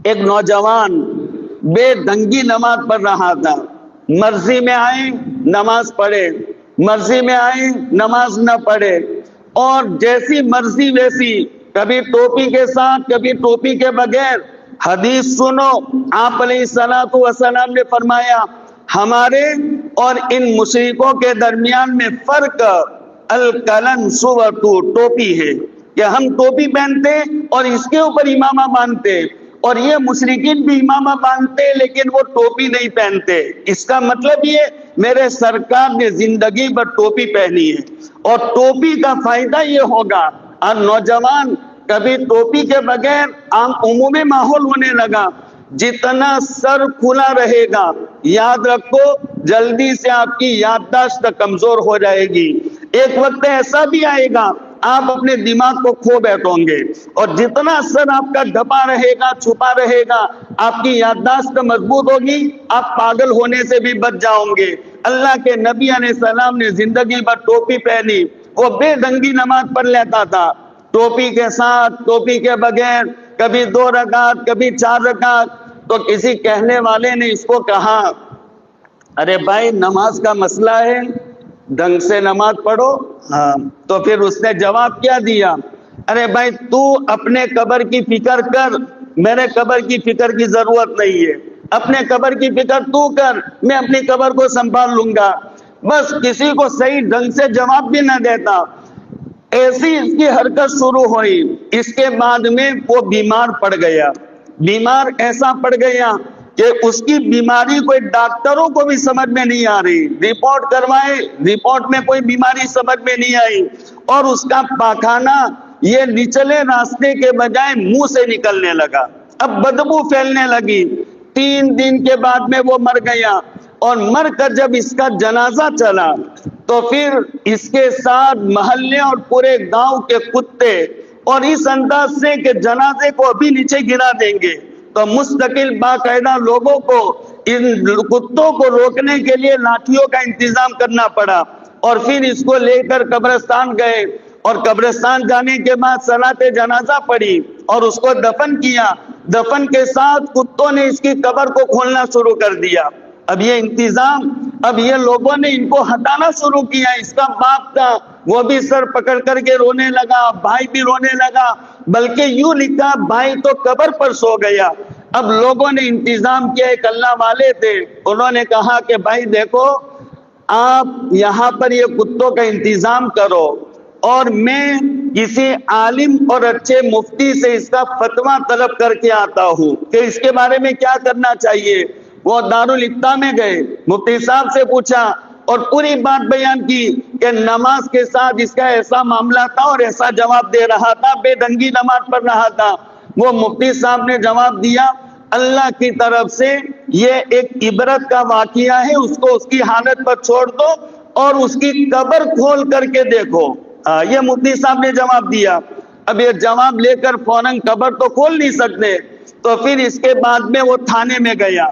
ایک نوجوان بے ڈھنگی نماز پڑھ رہا تھا، مرضی میں آئے نماز پڑھے، مرضی میں آئے نماز نہ پڑھے، اور جیسی مرضی ویسی، کبھی ٹوپی کے ساتھ کبھی ٹوپی کے بغیر۔ حدیث سنو، آپ علیہ الصلوۃ والسلام نے فرمایا ہمارے اور ان مشرکوں کے درمیان میں فرق الکلن صورتو، ٹوپی ہے کہ ہم ٹوپی پہنتے اور اس کے اوپر امامہ باندھتے، اور یہ مشرکین بھی امامہ باندھتے لیکن وہ ٹوپی نہیں پہنتے۔ اس کا مطلب یہ میرے سرکار نے زندگی بھر ٹوپی پہنی ہے، اور ٹوپی کا فائدہ یہ ہوگا، اور نوجوان کبھی ٹوپی کے بغیر عمومی ماحول ہونے لگا، جتنا سر کھلا رہے گا یاد رکھو جلدی سے آپ کی یادداشت کمزور ہو جائے گی۔ ایک وقت ایسا بھی آئے گا آپ اپنے دماغ کو کھو بیٹھو گے، اور جتنا سر آپ کا ڈھپا رہے گا چھپا رہے گا آپ کی یادداشت مضبوط ہوگی، آپ پاگل ہونے سے بھی بچ جاؤ گے۔ اللہ کے نبی علیہ السلام نے زندگی بھر ٹوپی پہنی، وہ بے ڈھنگی نماز پڑھ لیتا تھا، ٹوپی کے ساتھ ٹوپی کے بغیر، کبھی 2 رکعت کبھی 4 رکعت۔ تو کسی کہنے والے نے اس کو کہا ارے بھائی نماز کا مسئلہ ہے، ڈھنگ سے نماز پڑھو۔ ہاں، تو پھر اس نے جواب کیا دیا، ارے بھائی تو اپنے قبر کی فکر کر، میرے قبر کی فکر کی ضرورت نہیں ہے، اپنے قبر کی فکر تو کر، میں اپنی قبر کو سنبھال لوں گا۔ بس کسی کو صحیح ڈھنگ سے جواب بھی نہ دیتا، ایسی اس کی حرکت شروع ہوئی۔ اس کے بعد میں وہ بیمار پڑ گیا، بیمار ایسا پڑ گیا کہ اس کی بیماری کوئی ڈاکٹروں کو بھی سمجھ میں نہیں آ رہی، رپورٹ کروائے رپورٹ میں کوئی بیماری سمجھ میں نہیں آئی، اور اس کا پاخانہ یہ نچلے راستے کے بجائے منہ سے نکلنے لگا، اب بدبو پھیلنے لگی۔ 3 دن کے بعد میں وہ مر گیا، اور مر کر جب اس کا جنازہ چلا تو پھر اس کے ساتھ محلے اور پورے گاؤں کے کتے، اور اس انداز سے کہ جنازے کو ابھی نیچے گرا دیں گے، تو مستقل باقاعدہ لوگوں کو ان کتوں کو روکنے کے لیے لاٹھیوں کا انتظام کرنا پڑا، اور پھر اس کو لے کر قبرستان گئے، اور قبرستان جانے کے بعد صلاۃ جنازہ پڑھی اور اس کو دفن کیا۔ دفن کے ساتھ کتوں نے اس کی قبر کو کھولنا شروع کر دیا۔ اب یہ انتظام، اب یہ لوگوں نے ان کو ہٹانا شروع کیا۔ اس کا باپ تھا وہ بھی سر پکڑ کر کے رونے لگا، بھائی بھی رونے لگا، بلکہ یوں لکھا بھائی تو قبر پر سو گیا۔ اب لوگوں نے انتظام کیا، ایک اللہ والے تھے، انہوں نے کہا کہ بھائی دیکھو آپ یہاں پر یہ کتوں کا انتظام کرو، اور میں کسی عالم اور اچھے مفتی سے اس کا فتویٰ طلب کر کے آتا ہوں کہ اس کے بارے میں کیا کرنا چاہیے۔ وہ دارالفتہ میں گئے، مفتی صاحب سے پوچھا اور پوری بات بیان کی کہ نماز کے ساتھ اس کا ایسا معاملہ تھا اور ایسا جواب دے رہا تھا، بے ڈھنگی نماز پڑھ رہا تھا۔ وہ مفتی صاحب نے جواب دیا اللہ کی طرف سے یہ ایک عبرت کا واقعہ ہے، اس کو اس کی حالت پر چھوڑ دو اور اس کی قبر کھول کر کے دیکھو۔ یہ مفتی صاحب نے جواب دیا۔ اب یہ جواب لے کر فوراً قبر تو کھول نہیں سکتے، تو پھر اس کے بعد میں وہ تھانے میں گیا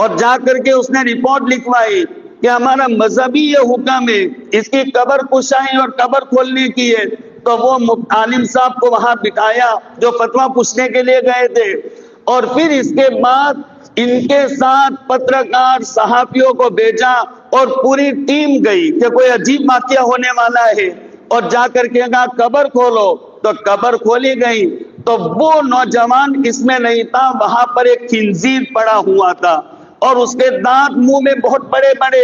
اور جا کر کے اس نے رپورٹ لکھوائی کہ ہمارا مذہبی یہ حکم ہے اس کی قبر کشائی اور قبر کھولنے کی ہے۔ تو وہ عالم صاحب کو وہاں بٹھایا جو فتویٰ پوچھنے کے لیے گئے تھے، اور پھر اس کے بعد ان کے ساتھ پترکار صحافیوں کو بھیجا اور پوری ٹیم گئی کہ کوئی عجیب واقعہ ہونے والا ہے، اور جا کر کے کہا قبر کھولو، تو قبر کھولی گئی تو وہ نوجوان اس میں نہیں تھا، وہاں پر ایک خنزیر پڑا ہوا تھا، اور اس کے دانت منہ میں بہت بڑے بڑے،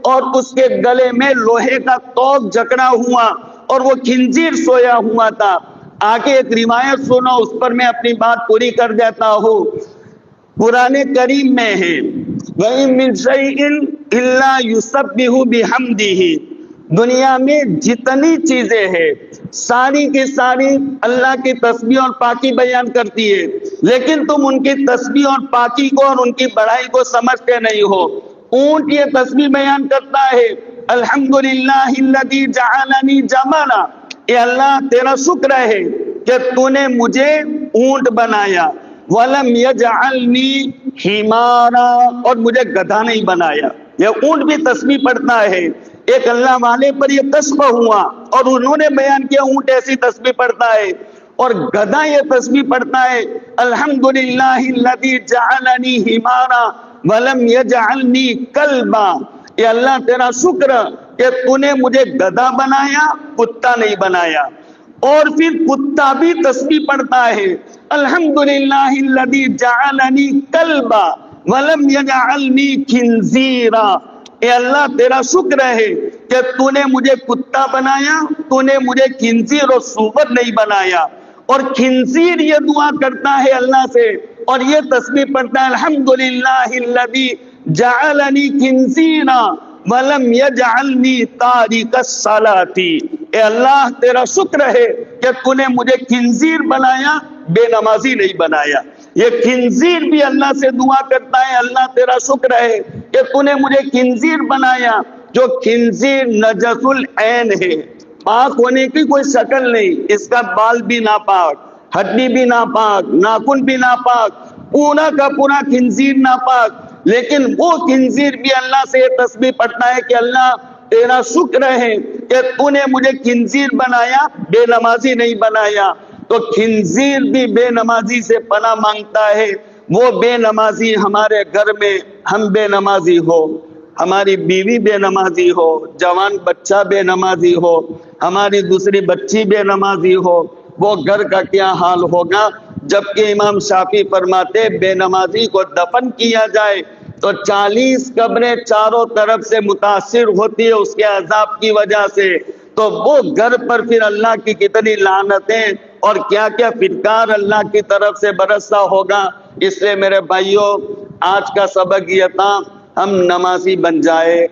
اور اس کے گلے میں لوہے کا توق جکڑا ہوا، اور وہ خنزیر سویا ہوا تھا۔ آگے ایک روایت سنو، اس پر میں اپنی بات پوری کر دیتا ہوں۔ قرآن کریم میں ہے وَإِن مِّن شَيْءٍ إِلَّا يُسَبِّحُ بِحَمْدِهِ، دنیا میں جتنی چیزیں ہیں ساری کی ساری اللہ کی تسبیح اور پاکی بیان کرتی ہے، لیکن تم ان کی تسبیح اور پاکی کو اور ان کی بڑائی کو سمجھتے نہیں ہو۔ اونٹ یہ تسبیح بیان کرتا ہے الحمدللہ الذی جعلنی جمالا، اے اللہ تیرا شکر ہے کہ تو نے مجھے اونٹ بنایا، وَلَمْ يَجْعَلْنِي حِمَارًا، اور مجھے گدھا نہیں بنایا۔ یہ اونٹ بھی تسبیح پڑھتا ہے۔ ایک اللہ والے پر یہ کشف ہوا اور انہوں نے بیان کیا اونٹ ایسی تسبیح پڑھتا ہے۔ اور گدھا یہ تسبیح پڑھتا ہے الحمدللہ الذی جعلنی حمارا ولم یجعلنی کلبا، اے اللہ تیرا شکر کہ تو نے مجھے گدھا بنایا، کتا نہیں بنایا۔ اور پھر کتا بھی تسبیح پڑھتا ہے الحمدللہ الذی جعلنی کلبا ولم یجعلنی خنزیرا، اے اللہ تیرا شکر ہے کہ تو نے مجھے کتا بنایا، تو نے مجھے خنزیر اور سور نہیں بنایا۔ اور خنزیر یہ دعا کرتا ہے اللہ سے اور یہ تسبیح پڑھتا ہے الحمدللہ الذی جعلنی خنزیرا ولم یجعلنی تارک الصلاۃ، اے اللہ تیرا شکر ہے کہ تو نے مجھے خنزیر بنایا، بے نمازی نہیں بنایا۔ یہ خنزیر بھی اللہ سے دعا کرتا ہے اللہ تیرا شکر ہے کہ تو نے مجھے خنزیر بنایا، جو خنزیر نجس العین ہے، پاک ہونے کی کوئی شکل نہیں، اس کا بال بھی ناپاک، ہڈی بھی ناپاک، ناخن بھی ناپاک، پورا کا پورا خنزیر ناپاک، لیکن وہ خنزیر بھی اللہ سے یہ تسبیح پڑھتا ہے کہ اللہ تیرا شکر ہے کہ تو نے مجھے خنزیر بنایا، بے نمازی نہیں بنایا۔ تو خنزیر بھی بے نمازی سے پناہ مانگتا ہے۔ وہ بے نمازی ہمارے گھر میں ہم بے نمازی ہو، ہماری بیوی بے نمازی ہو، جوان بچہ بے نمازی ہو، ہماری دوسری بچی بے نمازی ہو، وہ گھر کا کیا حال ہوگا؟ جبکہ امام شافعی فرماتے بے نمازی کو دفن کیا جائے تو 40 قبریں چاروں طرف سے متاثر ہوتی ہے اس کے عذاب کی وجہ سے، تو وہ گھر پر پھر اللہ کی کتنی لعنتیں اور کیا کیا پھٹکار اللہ کی طرف سے برسا ہوگا۔ اس لیے میرے بھائیوں، آج کا سبق یہ تھا ہم نمازی بن جائے۔